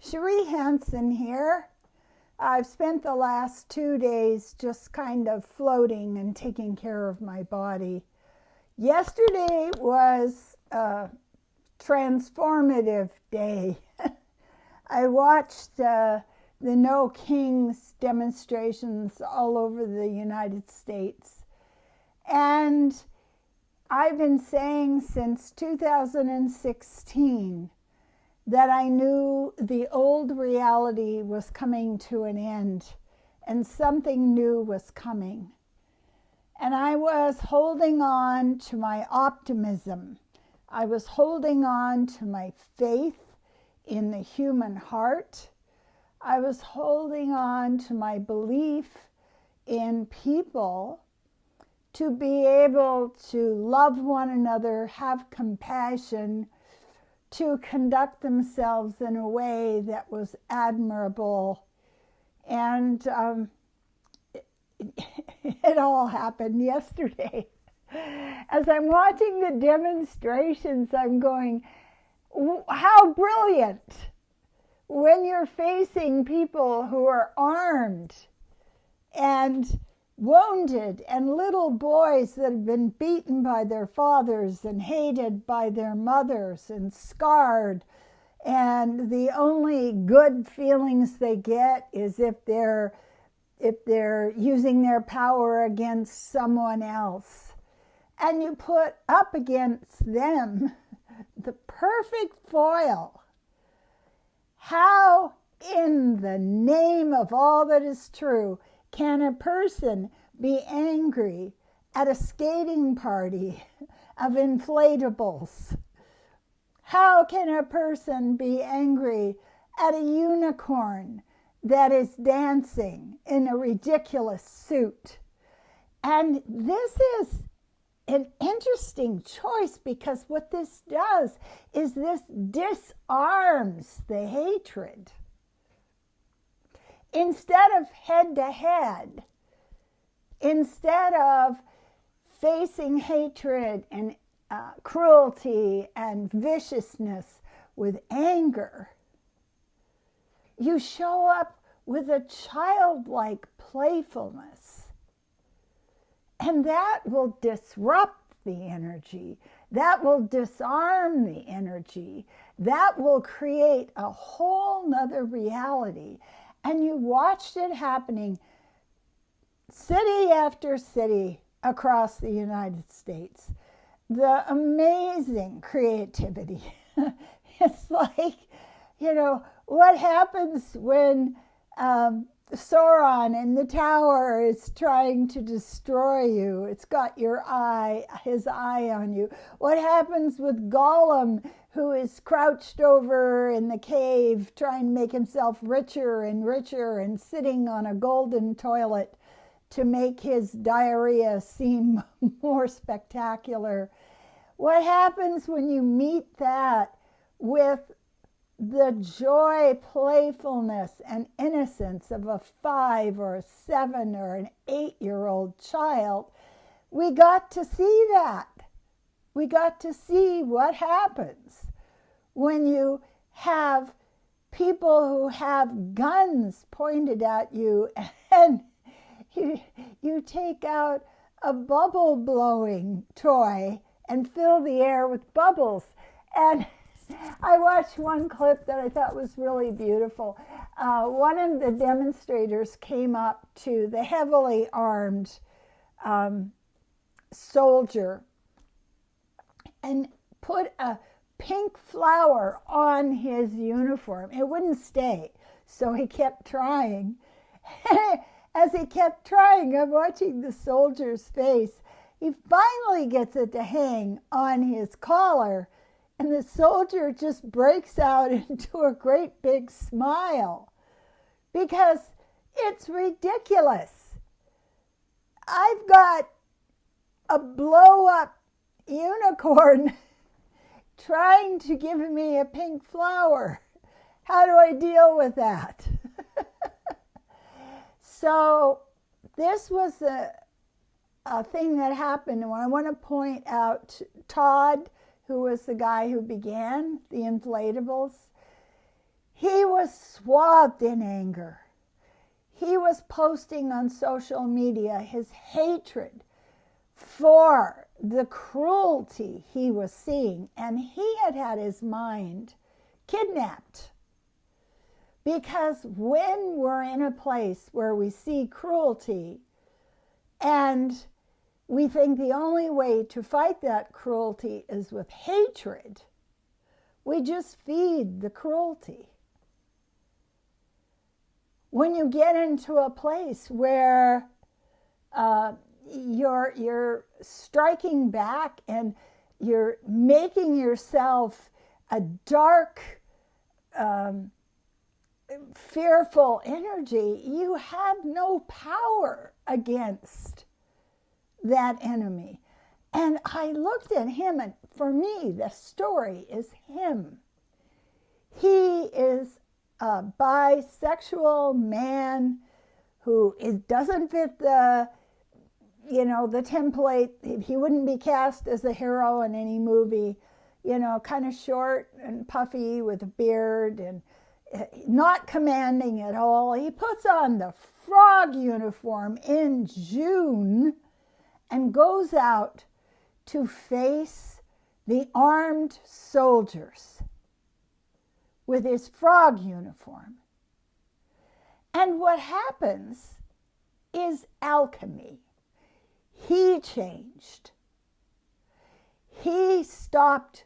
Cherie Hanson here. I've spent the last 2 days just kind of floating and taking care of my body. Yesterday was a transformative day. I watched the No Kings demonstrations all over the United States. And I've been saying since 2016 that I knew the old reality was coming to an end and something new was coming. And I was holding on to my optimism. I was holding on to my faith in the human heart. I was holding on to my belief in people to be able to love one another, have compassion, to conduct themselves in a way that was admirable. And it all happened yesterday. As I'm watching the demonstrations, I'm going, how brilliant when you're facing people who are armed and wounded, and little boys that have been beaten by their fathers and hated by their mothers and scarred, and the only good feelings they get is if they're using their power against someone else. And you put up against them the perfect foil. How in the name of all that is true can a person be angry at a skating party of inflatables? How can a person be angry at a unicorn that is dancing in a ridiculous suit? And this is an interesting choice, because what this does is this disarms the hatred. Instead of head-to-head, instead of facing hatred and cruelty and viciousness with anger, you show up with a childlike playfulness. And that will disrupt the energy. That will disarm the energy. That will create a whole nother reality. And you watched it happening city after city across the United States. The amazing creativity. It's like, what happens when Sauron in the tower is trying to destroy you? It's got his eye on you. What happens with Gollum, who is crouched over in the cave trying to make himself richer and richer and sitting on a golden toilet to make his diarrhea seem more spectacular? What happens when you meet that with the joy, playfulness, and innocence of a 5 or a 7 or an 8-year-old child? We got to see that. We got to see what happens when you have people who have guns pointed at you and you take out a bubble blowing toy and fill the air with bubbles. And I watched one clip that I thought was really beautiful. One of the demonstrators came up to the heavily armed soldier and put a pink flower on his uniform. It wouldn't stay, so he kept trying. As he kept trying, I'm watching the soldier's face. He finally gets it to hang on his collar, and the soldier just breaks out into a great big smile, because it's ridiculous. I've got a blow-up unicorn trying to give me a pink flower. How do I deal with that? So this was a thing that happened. And I want to point out Todd, who was the guy who began the inflatables. He was swathed in anger. He was posting on social media his hatred for the cruelty he was seeing, and he had his mind kidnapped. Because when we're in a place where we see cruelty and we think the only way to fight that cruelty is with hatred, we just feed the cruelty. When you get into a place where you're striking back and you're making yourself a dark, fearful energy, you have no power against that enemy. And I looked at him, and for me, the story is him. He is a bisexual man who doesn't fit the template. He wouldn't be cast as a hero in any movie, kind of short and puffy with a beard and not commanding at all. He puts on the frog uniform in June and goes out to face the armed soldiers with his frog uniform. And what happens is alchemy. He changed. He stopped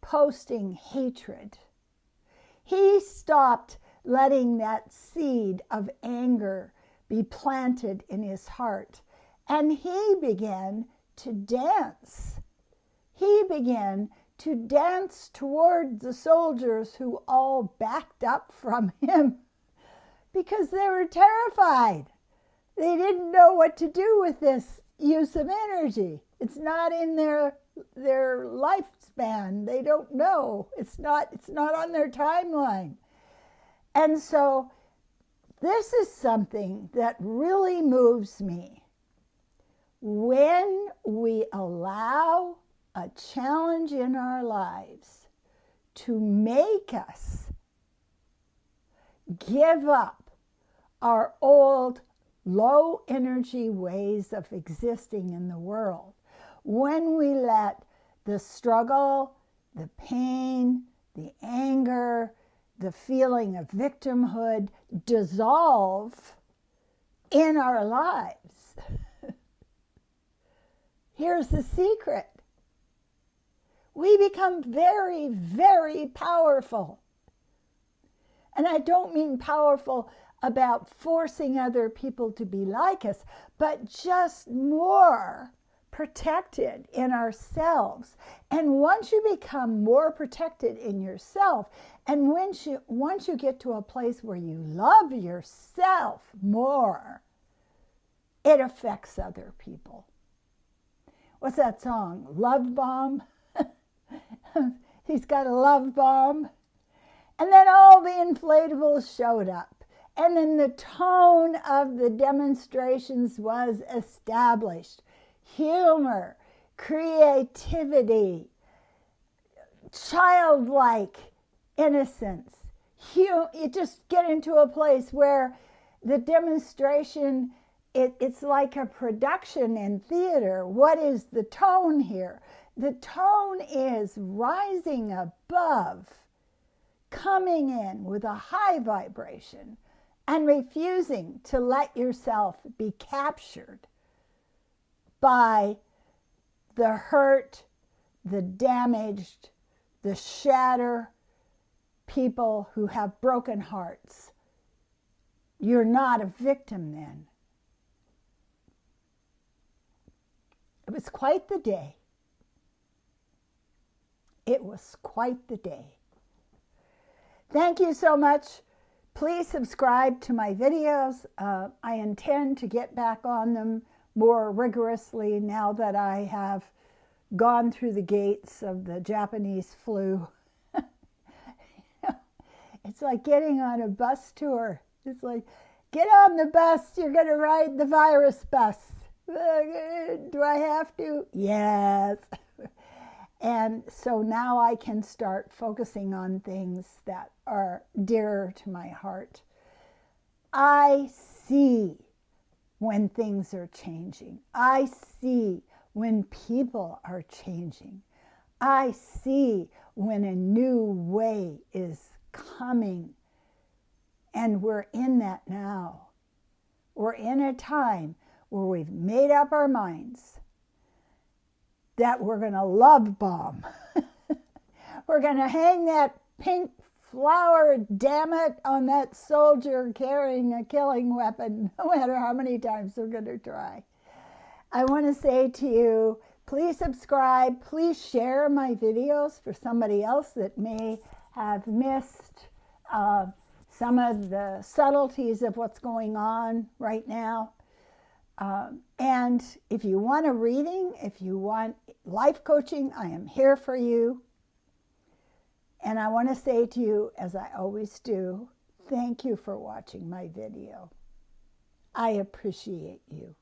posting hatred. He stopped letting that seed of anger be planted in his heart. And he began to dance. He began to dance toward the soldiers who all backed up from him because they were terrified. They didn't know what to do with this use of energy. It's not in their lifespan. They don't know. It's not on their timeline. And so this is something that really moves me. When we allow a challenge in our lives to make us give up our old low energy ways of existing in the world, when we let the struggle, the pain, the anger, the feeling of victimhood dissolve in our lives, here's the secret. We become very, very powerful. And I don't mean powerful about forcing other people to be like us, but just more protected in ourselves. And once you become more protected in yourself, and once you get to a place where you love yourself more, it affects other people. What's that song? Love Bomb? He's got a love bomb. And then all the inflatables showed up. And then the tone of the demonstrations was established. Humor, creativity, childlike innocence. You just get into a place where the demonstration, it's like a production in theater. What is the tone here? The tone is rising above, coming in with a high vibration, and refusing to let yourself be captured by the hurt, the damaged, the shattered people who have broken hearts. You're not a victim then. It was quite the day. It was quite the day. Thank you so much. Please subscribe to my videos. I intend to get back on them more rigorously now that I have gone through the gates of the Japanese flu. It's like getting on a bus tour. It's like, get on the bus, you're going to ride the virus bus. Do I have to? Yes. And so now I can start focusing on things that are dearer to my heart. I see when things are changing. I see when people are changing. I see when a new way is coming. And we're in that now. We're in a time where we've made up our minds that we're going to love bomb. We're going to hang that pink flower, damn it, on that soldier carrying a killing weapon, no matter how many times we're going to try. I want to say to you, please subscribe. Please share my videos for somebody else that may have missed some of the subtleties of what's going on right now. And if you want a reading, if you want life coaching, I am here for you. And I want to say to you, as I always do, thank you for watching my video. I appreciate you.